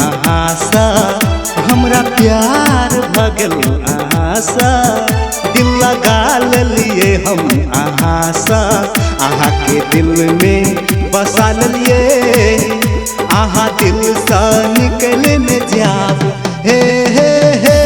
अहाँ सा हमरा प्यार भगल अहाँ सा दिल लगा लिए हम अहाँ सा अहाँ के दिल में बसा लिए अहाँ दिल सा निकल न जाब हे हे हे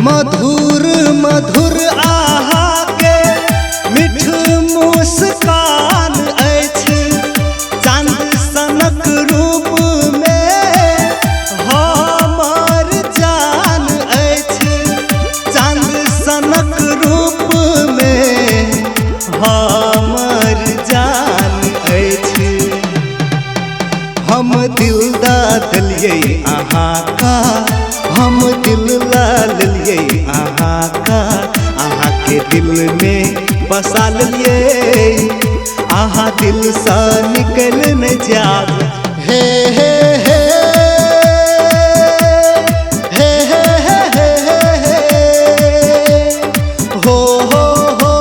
मधुर मधुर आहा के मीठ मुस्कान अछि चांद सनक रूप में हमर जान अछि चांद सनक रूप में हमर जान अछि हम दिल दा दिलिए अहाँ का हम दिल ला लिए अहाँ का अहाँ के दिल में बसा लिए अहाँ दिल सा निकल न जाब हे हे हे हे हे हे हे हो हो हो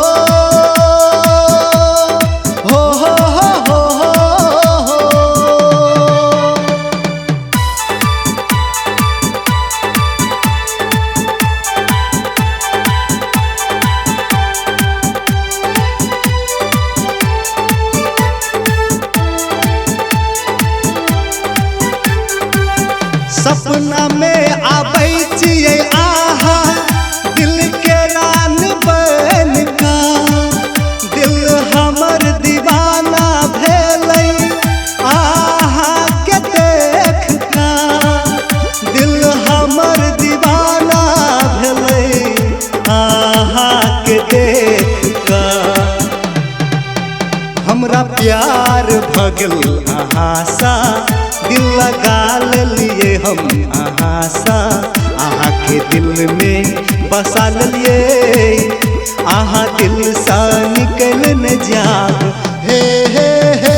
हो हो हो सपना में आबै छियै आहा दिल के रान बन का दिल हमर दीवाना भेलै आहा के देख का दिल हमर दीवाना भेलै आहा के देख का हमरा प्यार भगल अहाँ सा दिल लगा लिए हम अहाँ सा अहाँ के दिल में बसा लिए अहाँ दिल सा निकल न जाब हे हे हे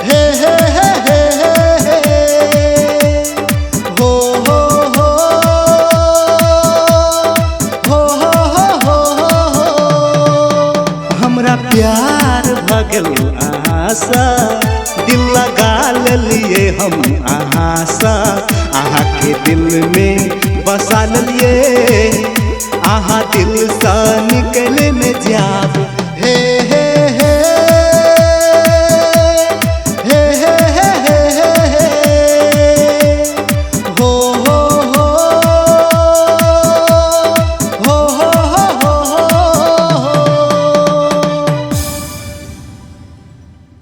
हे हे हे हे हो हो हो हो हो हो हमरा प्यार भगल अहाँ सा दिल लगा लिए हम अहाँ सा अहाँ के दिल में बसा लिए अहाँ दिल सा निकल न जाब हे हे हे